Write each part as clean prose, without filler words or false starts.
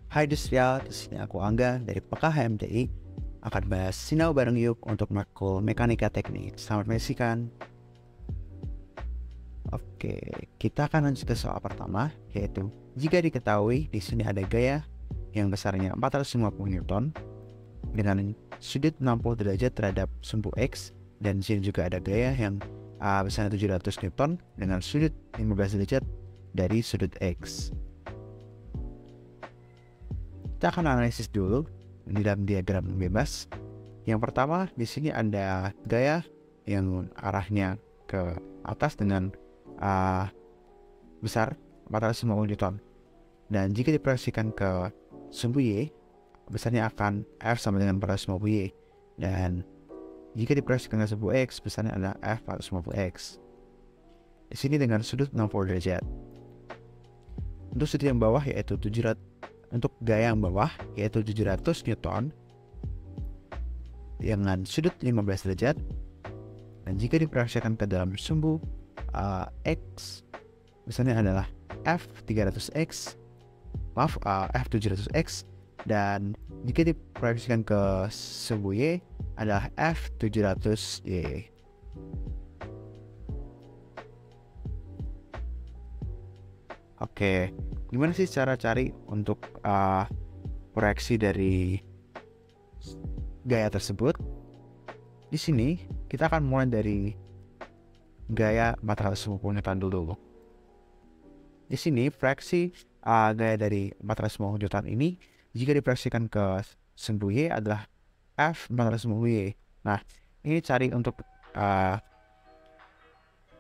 Hai Desya, di sini aku Angga dari PKHMTI akan bahas sinau bareng yuk untuk matkul mekanika teknik. Selamat menyaksikan. Oke, kita akan lanjut ke soal pertama, yaitu jika diketahui di sini ada gaya yang besarnya 450 Newton dengan sudut 60 derajat terhadap sumbu X, dan di sini juga ada gaya yang besarnya 700 Newton dengan sudut 15 derajat dari sudut X. Kita akan analisis dulu di dalam diagram bebas. Yang pertama, di sini ada gaya yang arahnya ke atas dengan besar 450 Newton. Dan jika diproyeksikan ke sumbu Y, besarnya akan F sama dengan 450 Y. Dan jika diproyeksikan ke sumbu X, besarnya adalah F 450X. Di sini dengan sudut 60 derajat. Untuk sudut yang bawah yaitu 700. Untuk gaya yang bawah yaitu 700 Newton dengan sudut 15 derajat, dan jika diproyeksikan ke dalam sumbu X, misalnya adalah F300X, F700X, dan jika diproyeksikan ke sumbu Y adalah F700Y. Oke, gimana sih cara cari untuk proyeksi dari gaya tersebut? Di sini kita akan mulai dari gaya 450 Newton dulu. Di sini proyeksi gaya dari 450 Newton ini jika diproyeksikan ke sumbu Y adalah F450Y. Nah, ini cari untuk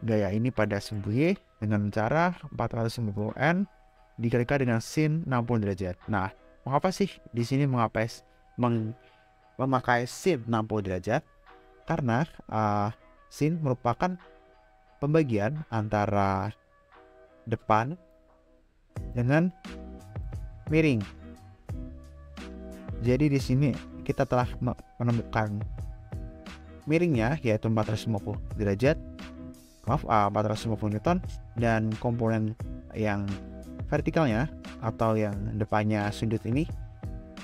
gaya ini pada sumbu Y dengan cara 450N dikalikan dengan sin 60 derajat. Nah, mengapa sih di sini memakai sin 60 derajat? Karena sin merupakan pembagian antara depan dengan miring. Jadi di sini kita telah menemukan miringnya yaitu 450 derajat. 450 Newton, dan komponen yang vertikalnya atau yang depannya sudut ini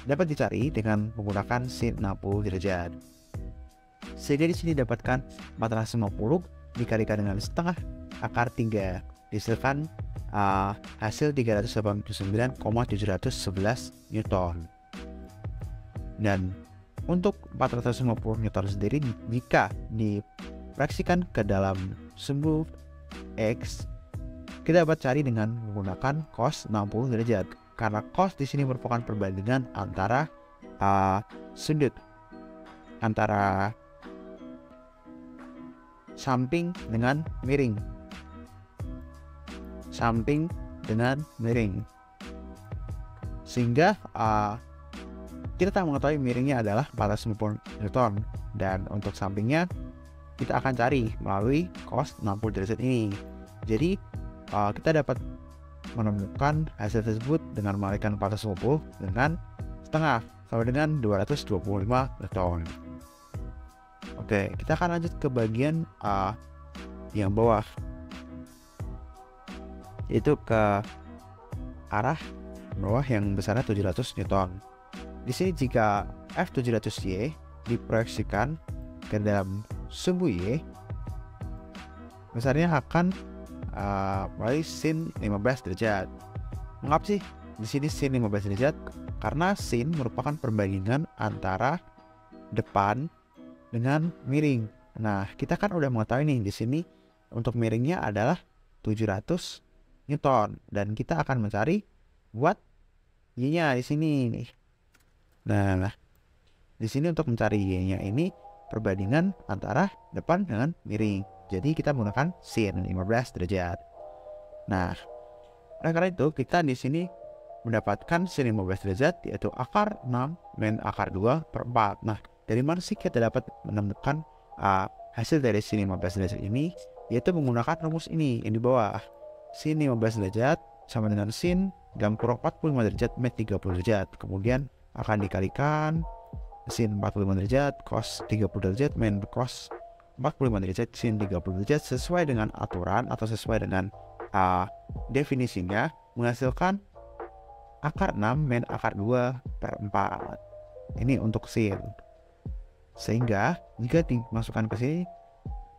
dapat dicari dengan menggunakan sin 60 derajat. Sehingga di sini dapatkan 450 dikalikan dengan setengah akar 3, dihasilkan hasil 389,711 Newton. Dan untuk 450 Newton sendiri jika diproyeksikan ke dalam sumbu X, kita dapat cari dengan menggunakan cos 60 derajat, karena cos di sini merupakan perbandingan antara sudut antara samping dengan miring. Sehingga kita tak mengetahui miringnya adalah 450 Newton, dan untuk sampingnya kita akan cari melalui cos 60 derajat ini. Jadi kita dapat menemukan hasil tersebut dengan mengalihkan 450 dengan setengah sama dengan 225 Newton. Oke, kita akan lanjut ke bagian yang bawah, yaitu ke arah bawah yang besarnya 700 Newton. Di sini jika F700Y diproyeksikan ke dalam sumbu Y, besarnya akan melalui sin 15 derajat. Mengapa sih di sini sin 15 derajat? Karena sin merupakan perbandingan antara depan dengan miring. Nah, kita kan udah mengetahui nih di sini untuk miringnya adalah 700 Newton, dan kita akan mencari buat Y-nya di sini nih. Nah, di sini untuk mencari Y-nya ini perbandingan antara depan dengan miring. Jadi kita menggunakan sin 15 derajat. Nah, oleh karena itu kita di sini mendapatkan sin 15 derajat yaitu akar 6 min akar 2 per 4. Nah, dari mana sih kita dapat menemukan hasil dari sin 15 derajat ini? Yaitu menggunakan rumus ini yang di bawah. Sin 15 derajat sama dengan sin dalam kurung 45 derajat min 30 derajat. Kemudian akan dikalikan sin 45 derajat cos 30 derajat min cos 45 derajat sin 30 derajat sesuai dengan aturan atau sesuai dengan definisinya, menghasilkan akar 6 min akar 2 per 4. Ini untuk sin. Sehingga jika dimasukkan ke sini,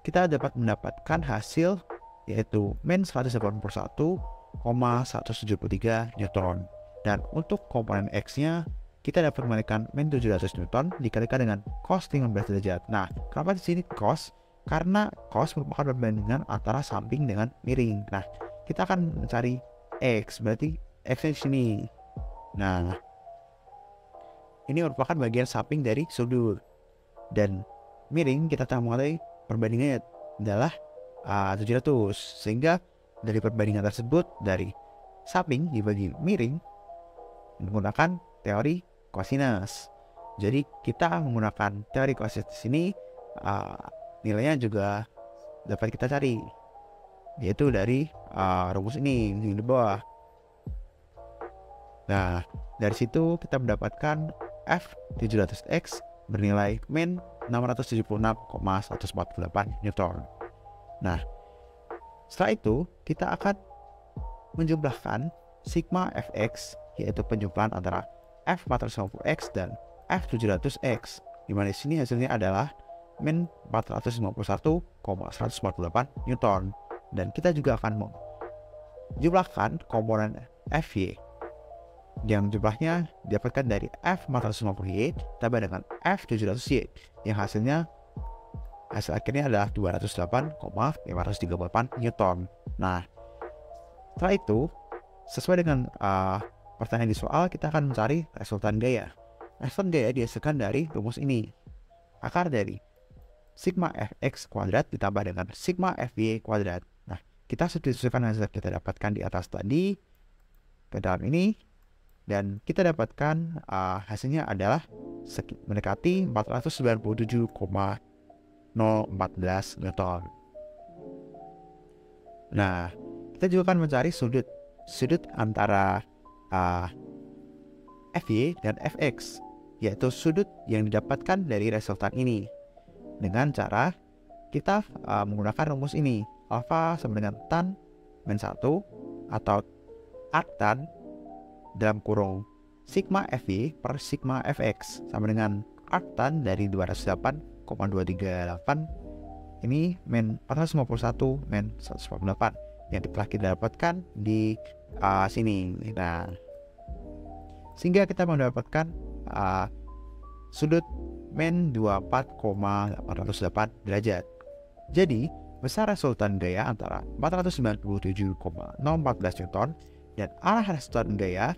kita dapat mendapatkan hasil yaitu min 181,173 Newton. Dan untuk komponen X-nya, kita dapat mengalihkan min 700 Newton dikalikan dengan cos 15 derajat. Nah, kenapa di sini cos? Karena cos merupakan perbandingan antara samping dengan miring. Nah, kita akan mencari X, berarti X-nya di sini. Nah, ini merupakan bagian samping dari sudut. Dan miring kita telah mengetahui perbandingannya adalah 700. Sehingga dari perbandingan tersebut, dari samping dibagi miring menggunakan teori kosinus. Jadi kita menggunakan teori kosinus di sini, nilainya juga dapat kita cari, yaitu dari rumus ini di bawah. Nah, dari situ kita mendapatkan F 700X bernilai min 676,148 Newton. Nah, setelah itu kita akan menjumlahkan sigma Fx, yaitu penjumlahan antara F450X dan F700X, dimana di sini hasilnya adalah min 451,148 Newton. Dan kita juga akan menjumlahkan komponen Fy yang jumlahnya didapatkan dari F450Y tambah dengan F700Y yang hasil akhirnya adalah 208,538 Newton. Nah, setelah itu sesuai dengan pertanyaan di soal, kita akan mencari resultan gaya. Resultan gaya dihasilkan dari rumus ini. Akar dari sigma Fx kuadrat ditambah dengan sigma Fy kuadrat. Nah, kita substitusikan hasil kita dapatkan di atas tadi ke dalam ini, dan kita dapatkan hasilnya adalah mendekati 497,014 Newton. Nah, kita juga akan mencari sudut antara Fy dan Fx, yaitu sudut yang didapatkan dari resultan ini dengan cara kita menggunakan rumus ini. Alfa sama dengan tan min 1 atau arctan dalam kurung sigma Fy per sigma Fx sama dengan arctan dari 208,238 ini min 451 min 148 yang telah kita dapatkan di sini. Nah, sehingga kita mendapatkan sudut min 24,808 derajat. Jadi besar resultan gaya antara 497,014 Newton dan arah resultan gaya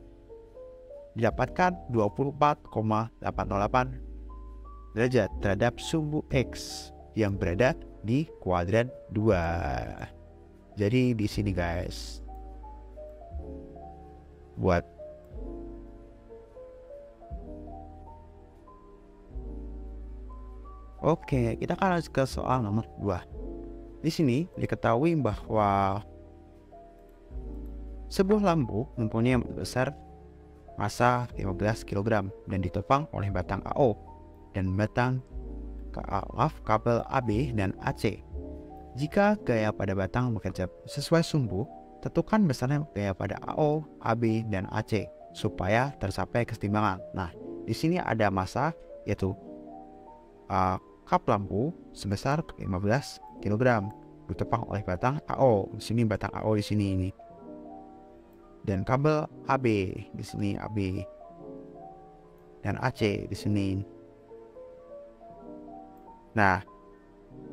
didapatkan 24,808 derajat terhadap sumbu X yang berada di kuadran 2. Jadi di sini guys, buat oke, kita akan lanjut ke soal nomor 2. Di sini diketahui bahwa sebuah lampu mempunyai besar massa 15 kg dan ditopang oleh batang AO dan batang kabel AB dan AC. Jika gaya pada batang bekerja sesuai sumbu, tentukan besarnya gaya pada AO, AB, dan AC supaya tercapai keseimbangan. Nah, di sini ada massa yaitu kap lampu sebesar 15 kg ditopang oleh batang AO. Di sini batang AO di sini ini. Dan kabel AB di sini AB dan AC di sini. Nah,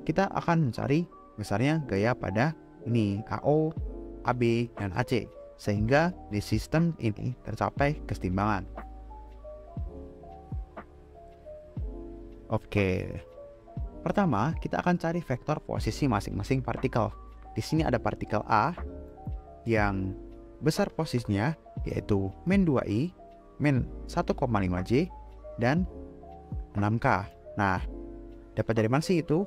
kita akan mencari besarnya gaya pada ini AO, AB, dan AC sehingga di sistem ini tercapai keseimbangan. Oke. Pertama, kita akan cari vektor posisi masing-masing partikel. Di sini ada partikel A yang besar posisinya yaitu min 2i, min 1,5j, dan 6k. Nah, dapat dari mana sih itu?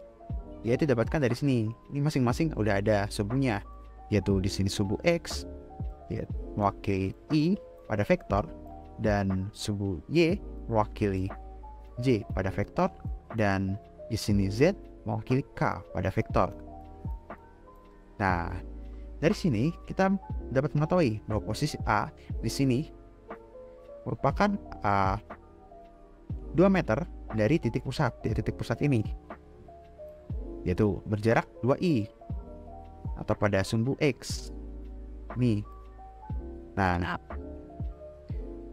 Yaitu dapatkan dari sini. Ini masing-masing udah ada sumbunya, yaitu di sini sumbu X yaitu mewakili I pada vektor, dan sumbu Y mewakili J pada vektor, dan di sini Z mewakili K pada vektor. Nah, dari sini kita dapat mengetahui bahwa posisi A di sini merupakan 2 meter dari titik pusat ini, yaitu berjarak 2i atau pada sumbu X nih. Nah,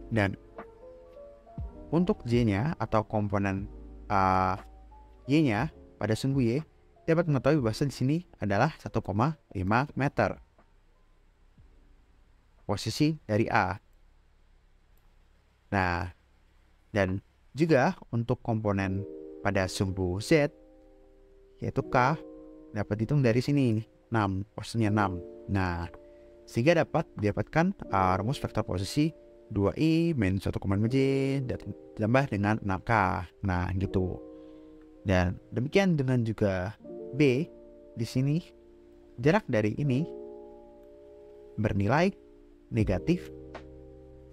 dan untuk Y-nya atau komponen Y-nya pada sumbu Y dapat mengetahui bahwa di sini adalah 1,5 meter posisi dari A. Nah, dan juga untuk komponen pada sumbu Z yaitu K dapat dihitung dari sini 6, posisinya 6. Nah, sehingga dapat didapatkan rumus vektor posisi 2i min 1,5 J ditambah dengan 6K. Nah, gitu. Dan demikian dengan juga B di sini jarak dari ini bernilai negatif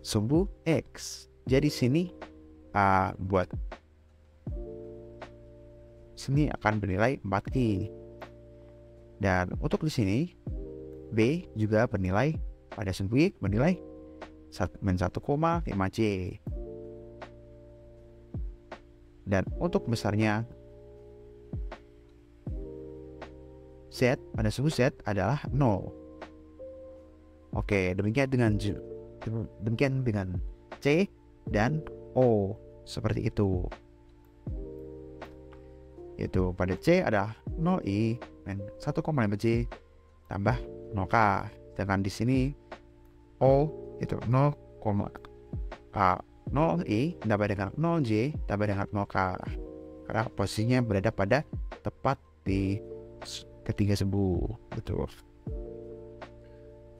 sumbu X. Jadi sini buat sini akan bernilai 4i. Dan untuk di sini B juga bernilai pada sumbu Y bernilai min 1,5 J. Dan untuk besarnya Z pada sumbu Z adalah 0. Oke, demikian dengan C dan O seperti itu. Yaitu pada C ada 0i min 1,5 J tambah 0K. Sedangkan di sini O itu 0i tambah dengan 0J tambah dengan 0K. Karena posisinya berada pada tepat di ketiga sumbu. Betul.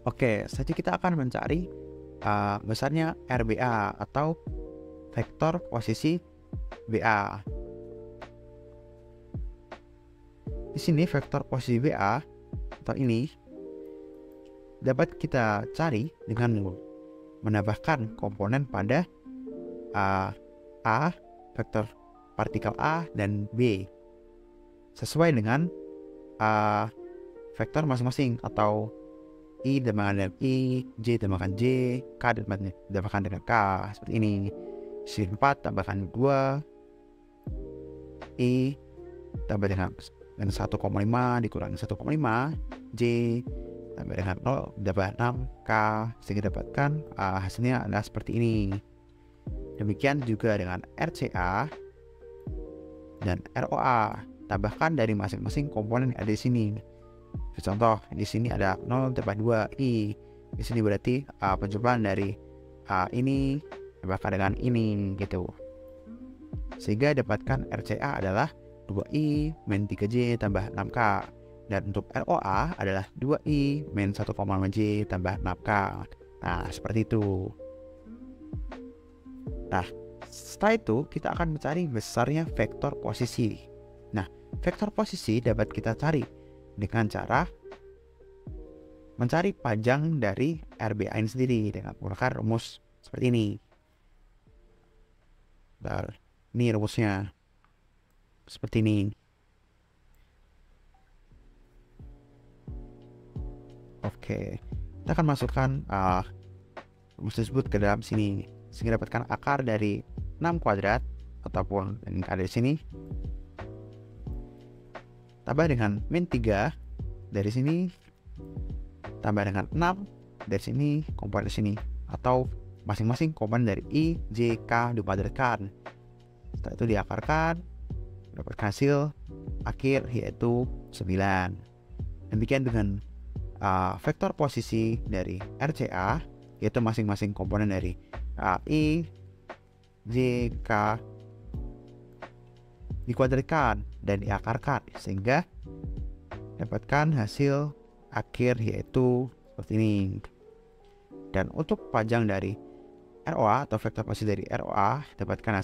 Oke, saja kita akan mencari besarnya RBA atau vektor posisi BA. Di sini vektor posisi BA atau ini dapat kita cari dengan menambahkan komponen pada A, vektor partikel A dan B sesuai dengan vektor masing-masing atau I ditambahkan dengan I, J ditambahkan J, K ditambahkan dengan K seperti ini. Sini 4 tambahkan 2 I tambah dengan 1,5 dikurangi 1,5 J tambah dengan 0 tambah 6 K sehingga dapatkan hasilnya adalah seperti ini. Demikian juga dengan RCA dan ROA, tambahkan dari masing-masing komponen yang ada di sini. Contoh di sini ada 0 tambah 2 I. Di sini berarti penjumlahan dari ini tambahkan dengan ini gitu. Sehingga dapatkan RCA adalah 2I min 3J tambah 6K. Dan untuk ROA adalah 2I min 1,5 J tambah 6K. Nah, seperti itu. Nah, setelah itu kita akan mencari besarnya vektor posisi. Nah, vektor posisi dapat kita cari dengan cara mencari panjang dari RBA ini sendiri dengan menggunakan rumus seperti ini. Dan ini rumusnya seperti ini. Oke, kita akan masukkan rumus tersebut ke dalam sini sehingga dapatkan akar dari 6 kuadrat ataupun yang ada di sini tambah dengan min 3 dari sini tambah dengan 6 dari sini komponen sini atau masing-masing komponen dari I, J, K dikuadratkan. Setelah itu diakarkan dapatkan hasil akhir yaitu 9. Demikian dengan vektor posisi dari RCA yaitu masing-masing komponen dari I, J, K dikuadratkan dan diakarkan sehingga dapatkan hasil akhir yaitu seperti ini. Dan untuk panjang dari ROA atau vektor posisi dari ROA dapatkan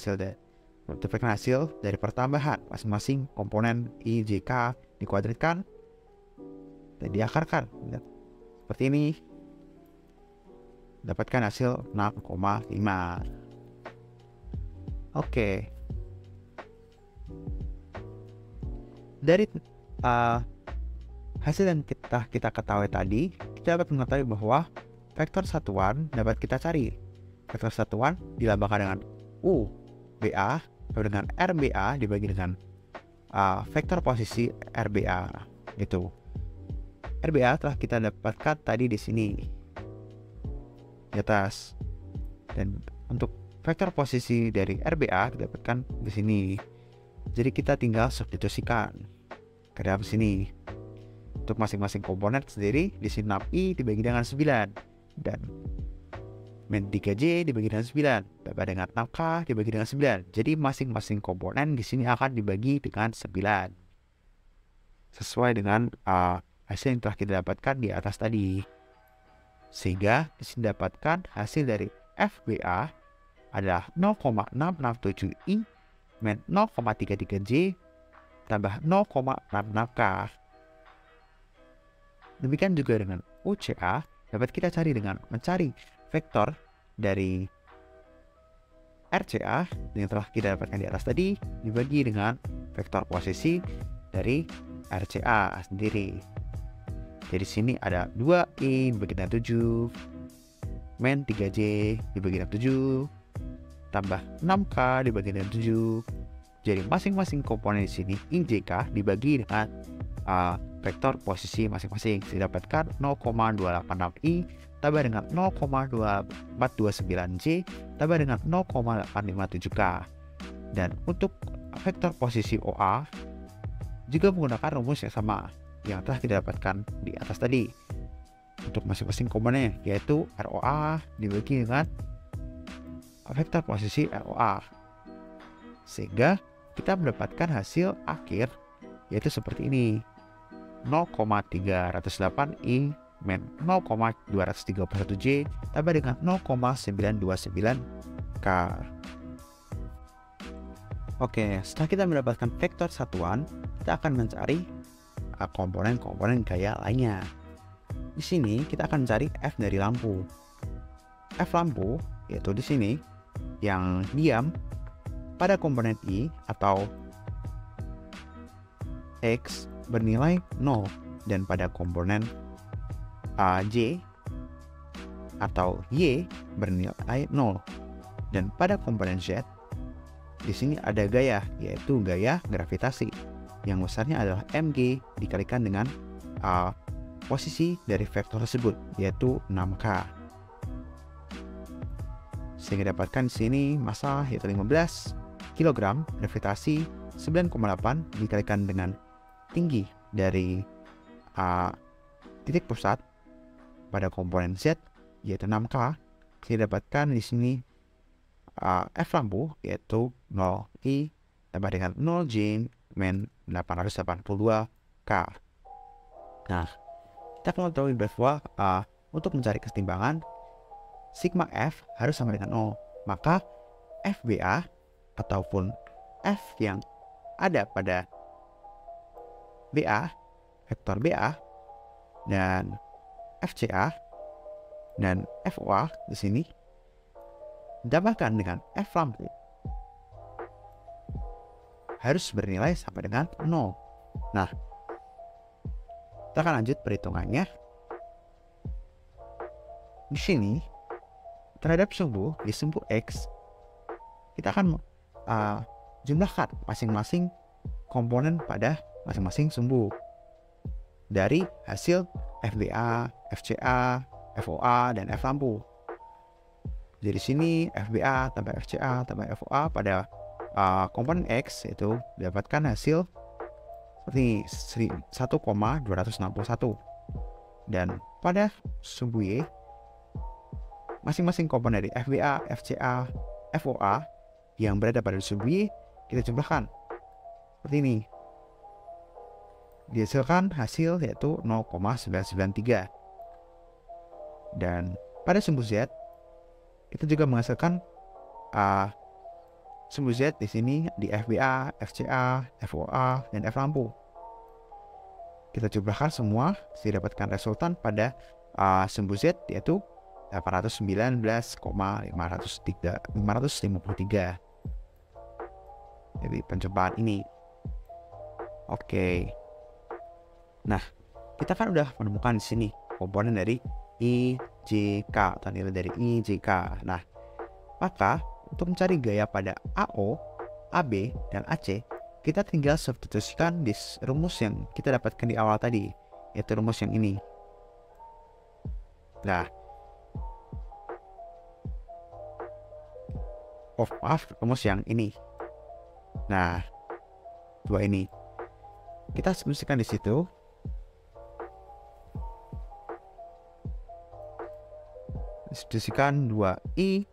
hasil dari pertambahan masing-masing komponen I, J, K dikuadratkan dan diakarkan. Lihat. Seperti ini. Dapatkan hasil 6,5. Oke. Dari hasil yang kita ketahui tadi, kita dapat mengetahui bahwa vektor satuan dapat kita cari vektor satuan dilambangkan dengan UBA, sama dengan RBA dibagi dengan vektor posisi RBA. Itu RBA telah kita dapatkan tadi di sini di atas, dan untuk vektor posisi dari RBA kita dapatkan di sini. Jadi kita tinggal substitusikan ke dalam sini. Untuk masing-masing komponen sendiri, di sini 6i dibagi dengan 9 dan min 3j dibagi dengan 9 tambah dengan 6k dibagi dengan 9. Jadi masing-masing komponen di sini akan dibagi dengan 9 sesuai dengan hasil yang telah kita dapatkan di atas tadi. Sehingga di sini dapatkan hasil dari FBA adalah 0,667i min 0,33j tambah 0,66k. Demikian juga dengan UCA dapat kita cari dengan mencari vektor dari RCA yang telah kita dapatkan di atas tadi dibagi dengan vektor posisi dari RCA sendiri. Jadi sini ada 2i dibagi dengan 7 min 3j dibagi dengan 7 tambah 6k dibagi dengan 7. Jadi masing-masing komponen di sini IJK dibagi dengan vektor posisi masing-masing. Didapatkan 0,286i tambah dengan 0,2429j tambah dengan 0,857k. Dan untuk vektor posisi OA juga menggunakan rumus yang sama yang telah kita dapatkan di atas tadi untuk masing-masing komponen, yaitu ROA dibagi dengan vektor posisi ROA, sehingga kita mendapatkan hasil akhir yaitu seperti ini: 0,308i min 0,231j tambah dengan 0,929k. Oke, setelah kita mendapatkan vektor satuan, kita akan mencari komponen-komponen gaya lainnya. Di sini kita akan mencari F dari lampu. F lampu yaitu di sini yang diam pada komponen I atau X bernilai 0 dan pada komponen J atau Y bernilai 0, dan pada komponen Z di sini ada gaya, yaitu gaya gravitasi yang besarnya adalah mg dikalikan dengan posisi dari vektor tersebut, yaitu 6k. Sehingga dapatkan di sini massa yaitu 15 kg, gravitasi 9,8 dikalikan dengan tinggi dari titik pusat pada komponen Z yaitu 6k. Saya dapatkan di sini F lampu yaitu 0i tambah dengan 0j min 882k. Nah, kita mengetahui bahwa untuk mencari kesetimbangan sigma F harus sama dengan 0. Maka FBA ataupun F yang ada pada BA, vektor BA, dan FCA dan FOA di sini ditambahkan dengan F lampu harus bernilai sama dengan 0. Nah, kita akan lanjut perhitungannya. Di sini terhadap sumbu di sumbu X kita akan jumlahkan masing-masing komponen pada masing-masing sumbu dari hasil FBA, FCA, FOA, dan F lampu. Jadi sini FBA tambah FCA tambah FOA pada komponen X itu dapatkan hasil seperti 1,261, dan pada sumbu Y masing-masing komponen dari FBA, FCA, FOA yang berada pada sumbu Y kita jumlahkan seperti ini. Dihasilkan hasil yaitu 0,993. Dan pada sumbu Z kita juga menghasilkan sumbu Z di sini di FBA, FCA, FOA, dan F lampu. Kita jumlahkan semua sehingga dapatkan resultan pada sumbu Z yaitu 819,553. Jadi pencobahan ini. Oke. Nah, kita kan udah menemukan di sini komponen dari IJK atau nilai dari IJK. Nah, Maka untuk mencari gaya pada AO, AB, dan AC, kita tinggal substitusikan di rumus yang kita dapatkan di awal tadi, yaitu rumus yang ini. Nah, rumus yang ini. Nah, dua ini kita substitusikan di situ. Substitusikan 2i,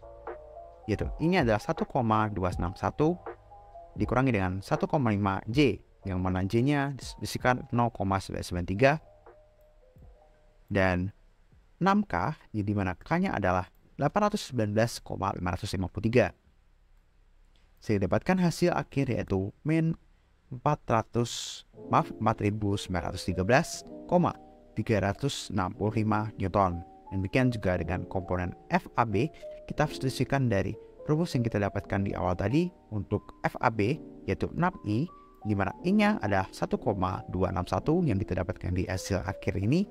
yaitu I-nya adalah 1,261 dikurangi dengan 1,5J, yang mana J-nya disubstitusikan 0,993, dan 6K, di mana K-nya adalah 819,553. Sehingga dapatkan hasil akhir yaitu min 4.913,365 Newton. Demikian juga dengan komponen FAB, kita substitusikan dari rumus yang kita dapatkan di awal tadi untuk FAB yaitu 6I, di mana I-nya adalah 1,261 yang kita dapatkan di hasil akhir ini,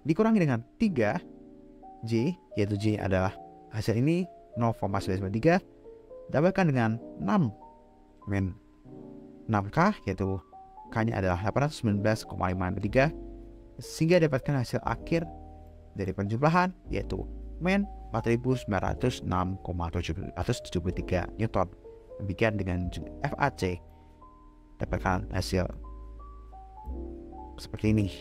dikurangi dengan 3J, yaitu J adalah hasil ini 0,993, dapatkan dengan 6 min 6K, yaitu K-nya adalah 819,553, sehingga dapatkan hasil akhir dari penjumlahan yaitu min 4.906,773 Newton. Demikian dengan FAC, dapatkan hasil seperti ini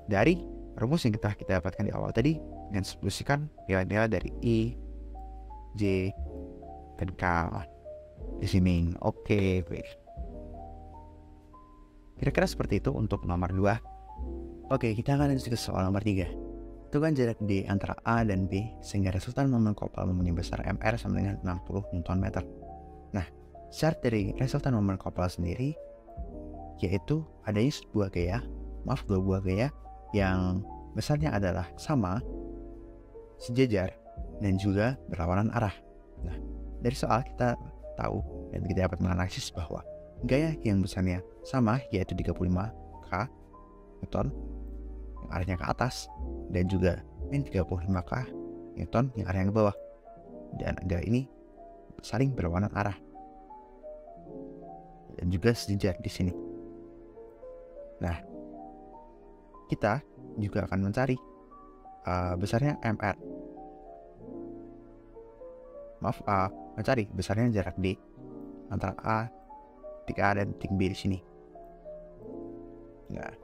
dari rumus yang kita dapatkan di awal tadi dengan substitusikan nilai-nilai dari I, J, dan K di sini. Oke, baik. Kira-kira seperti itu untuk nomor 2. Oke, kita akan lanjut ke soal nomor 3. Tentukan jarak D antara A dan B sehingga resultan momen kopel mempunyai besar MR sama dengan 60 Nm. Nah, syarat dari resultan momen kopel sendiri yaitu adanya dua buah gaya yang besarnya adalah sama, sejajar, dan juga berlawanan arah. Nah, dari soal kita tahu dan kita dapat menganalisis bahwa gaya yang besarnya sama yaitu 35 K Newton yang arahnya ke atas, dan juga min 35 K Newton yang arahnya ke bawah, dan gaya ini saling berlawanan arah dan juga sejajar di sini. Nah, kita juga akan mencari besarnya MR. Mencari besarnya jarak D antara A, titik A dan titik B di sini. Nah,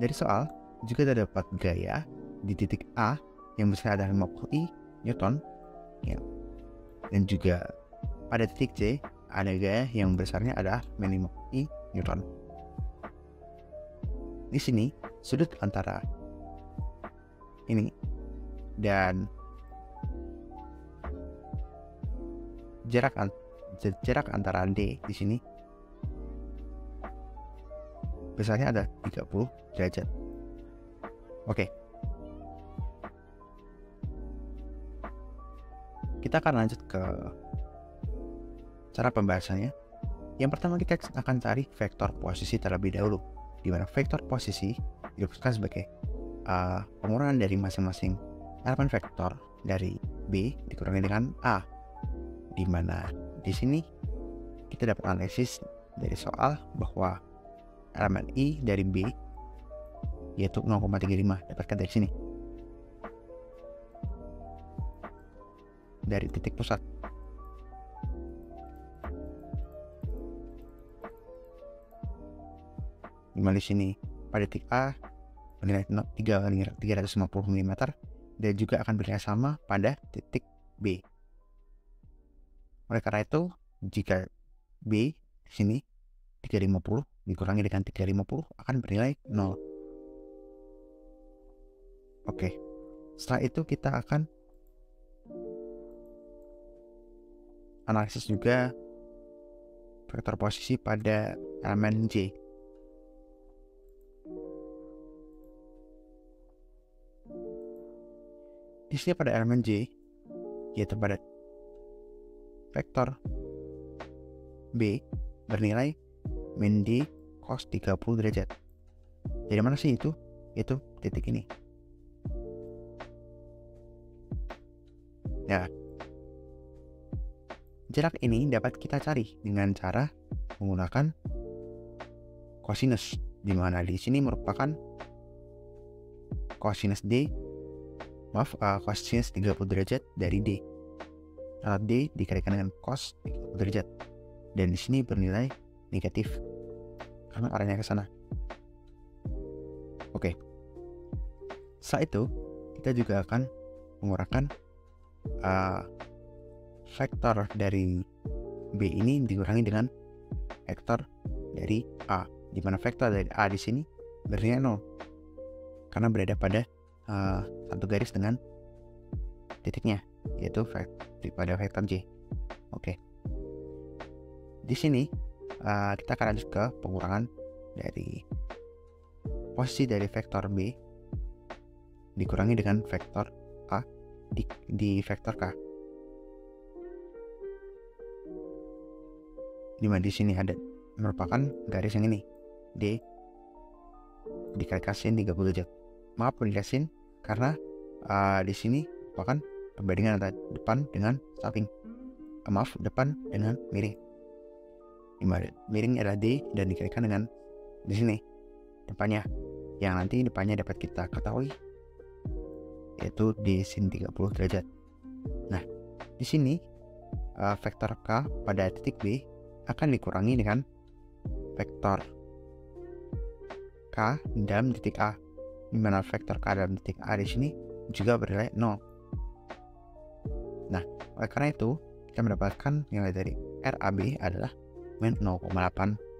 dari soal juga terdapat gaya di titik A yang besarnya adalah 50 Newton, ya. Dan juga pada titik C ada gaya yang besarnya adalah min 50 Newton. Di sini sudut antara ini dan jarak antara D di sini besarnya ada 30 derajat. Oke. Kita akan lanjut ke cara pembahasannya. Yang pertama kita akan cari vektor posisi terlebih dahulu, di mana vektor posisi dirumuskan sebagai pengurangan dari masing-masing elemen vektor dari B dikurangi dengan A, di mana di sini kita dapat analisis dari soal bahwa elemen I dari B yaitu 0,35 dapatkan dari sini, dari titik pusat. Dimana di sini pada titik A bernilai 350 mm dan juga akan bernilai sama pada titik B. Oleh karena itu, jika B di sini 350 dikurangi dengan 350 akan bernilai 0. Oke. Setelah itu kita akan analisis juga vektor posisi pada elemen J. Di sini pada elemen J yaitu pada vektor B bernilai min D cos 30 derajat. Dari mana sih itu? Itu titik ini. Ya. Jarak ini dapat kita cari dengan cara menggunakan cosinus, di mana di sini merupakan cosinus cosinus 30 derajat dari D. Atau D dikalikan dengan cos 30 derajat. Dan di sini bernilai negatif karena arahnya ke sana. Oke. Setelah itu, kita juga akan mengurangkan vektor dari B ini dikurangi dengan vektor dari A, di mana vektor dari A di sini bernilai 0 karena berada pada satu garis dengan titiknya, yaitu pada vektor J. Oke. Di sini kita akan lanjut ke pengurangan dari posisi dari vektor B dikurangi dengan vektor A di vektor K. Dimana di sini ada merupakan garis yang ini, D dikalikan sin 30 derajat. Maaf dikalikan karena di sini merupakan perbandingan antara depan dengan samping. Depan dengan miring. Dimana miring adalah D dan dikalikan dengan di sini depannya, yang nanti depannya dapat kita ketahui yaitu D sin 30 derajat. Nah, di sini vektor K pada titik B akan dikurangi dengan vektor K dalam titik A, di mana vektor K dalam titik A di sini juga bernilai 0. Nah, oleh karena itu kita mendapatkan nilai dari RAB adalah min 0,866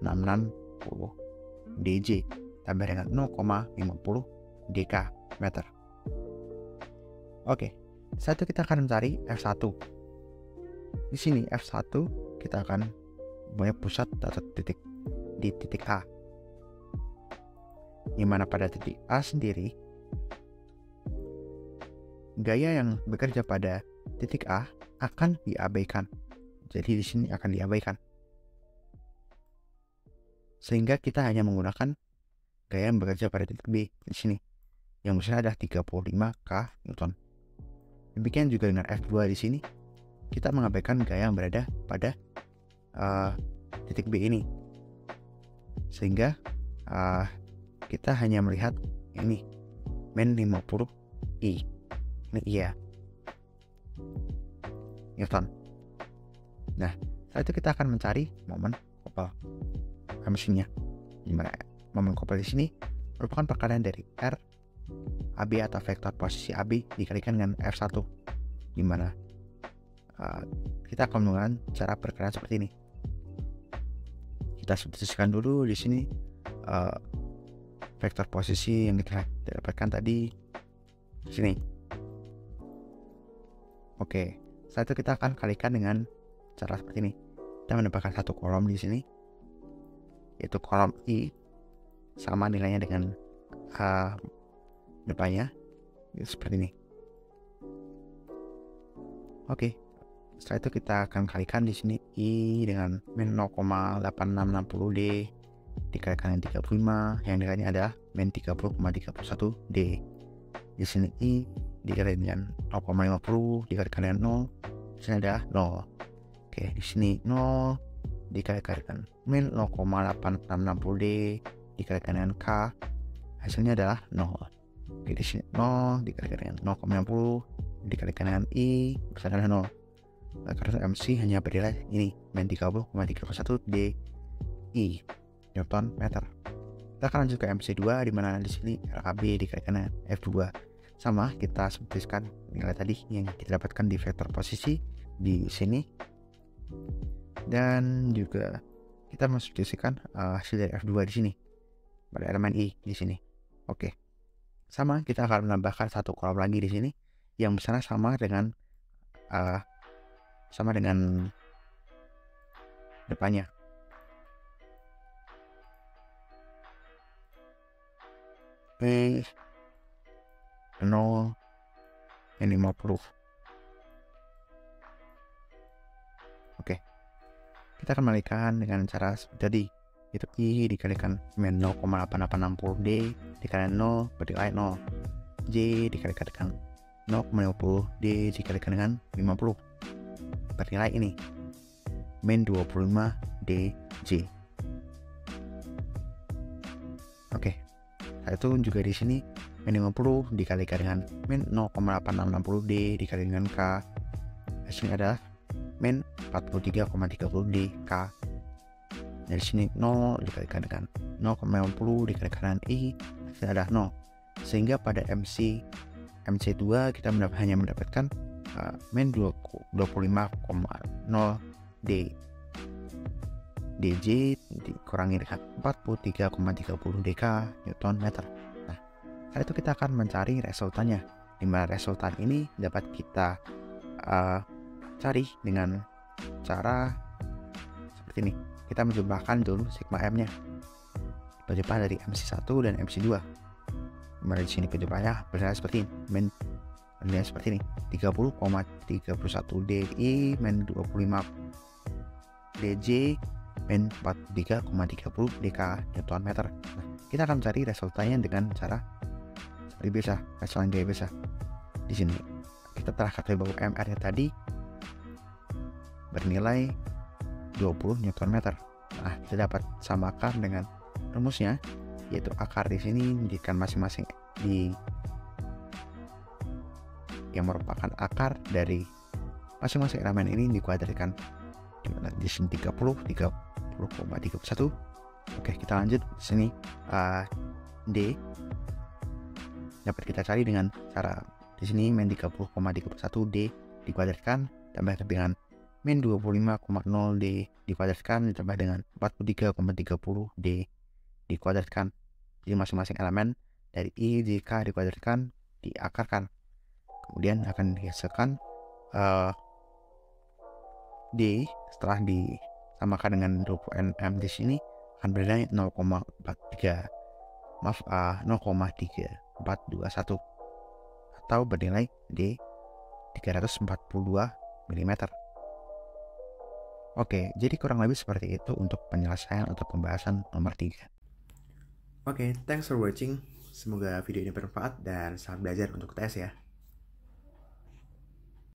DJ tambah dengan 0,50 DK meter. Oke, setelah itu kita akan mencari F1. Di sini F1 kita akan punya pusat atau titik di titik A, di mana pada titik A sendiri gaya yang bekerja pada titik A akan diabaikan. Jadi di sini akan diabaikan, sehingga kita hanya menggunakan gaya yang bekerja pada titik B di sini, yang besarnya adalah 35 kN. Demikian juga dengan F2 di sini, kita mengabaikan gaya yang berada pada titik B ini, sehingga kita hanya melihat ini min 50 I. Ini iya Newton. Nah, setelah itu kita akan mencari momen kopel mesinnya, dimana momen kopel di sini merupakan perkalian dari R AB atau vektor posisi AB dikalikan dengan F1, dimana kita akan menggunakan cara perkalian seperti ini. Kita substitusikan dulu di sini vektor posisi yang kita dapatkan tadi di sini. Oke, setelah itu kita akan kalikan dengan cara seperti ini. Kita mendapatkan satu kolom di sini, yaitu kolom I sama nilainya dengan depannya seperti ini. Oke, setelah itu kita akan kalikan di sini I dengan min 0,8660 D dikalikan dengan 35, yang nilainya adalah min 30,31 D. Di sini I dikalikan dengan 0,50 dikalikan dengan 0, di sini adalah 0. Oke, di sini 0 dikalikan dengan min 0,8660 D dikalikan dengan K, hasilnya adalah 0. Oke, di sini 0 dikalikan dengan 0,50 dikalikan dengan I, besarnya adalah 0. Karena MC hanya bernilai ini min 30,31 D I Newton meter. Kita akan lanjut ke MC2, di mana di sini RAB dikalikan dengan F2. Sama, kita substitusikan nilai tadi yang kita dapatkan di vektor posisi di sini, dan juga kita mensubstitusikan hasil dari F2 di sini pada elemen I di sini. Oke. Sama, kita akan menambahkan satu kolom lagi di sini yang besarnya sama dengan depannya. P 0 50. Oke, kita akan kembalikan dengan cara seperti tadi, yaitu I dikalikan min 0,8860 D dikalikan 0 bernilai 0, J dikalikan dengan 0,50 D dikalikan dengan 50 bernilai ini. min 25 DJ. Oke, itu juga di sini min 50 dikalikan dengan min 0,8660 D dikali dengan K. Di sini adalah min 43,30 D K. Dari sini 0 dikalikan dengan 0,50 dikalikan dengan I, hasilnya adalah 0. Sehingga pada MC2 kita hanya mendapatkan min 25,0 D DJ dikurangi dengan 43,30 dk Newton meter. Nah, setelah itu kita akan mencari resultannya, di mana resultan ini dapat kita cari dengan cara seperti ini. Kita menjumlahkan dulu sigma M-nya, penjumlahan dari MC1 dan MC2. Dimana di sini penjumlahannya berdasarkan seperti ini, min seperti ini, 30,31 DI min 25 DJ min 43,30 dk Newton meter. Nah, kita akan cari resultannya dengan cara seperti biasa, resultan gaya biasa. Di sini kita telah ketahui bahwa MR-nya tadi bernilai 20 Newton meter. Nah, kita dapat samakan dengan rumusnya, yaitu akar di sini jika masing-masing di yang merupakan akar dari masing-masing elemen ini dikuadratkan. Di sini 30,31. Oke, kita lanjut. Di sini D dapat kita cari dengan cara di sini min 30,31 D dikuadratkan tambah dengan min 25,0 D dikuadratkan ditambah dengan 43,30 D dikuadratkan. Jadi masing-masing elemen dari I, J, K dikuadratkan, diakarkan. Kemudian akan dihasilkan D setelah disamakan dengan 20 Nm di sini akan bernilai 0,3421 atau bernilai D 342 mm. Oke, jadi kurang lebih seperti itu untuk penyelesaian atau pembahasan nomor 3. Oke, thanks for watching. Semoga video ini bermanfaat dan selamat belajar untuk tes ya.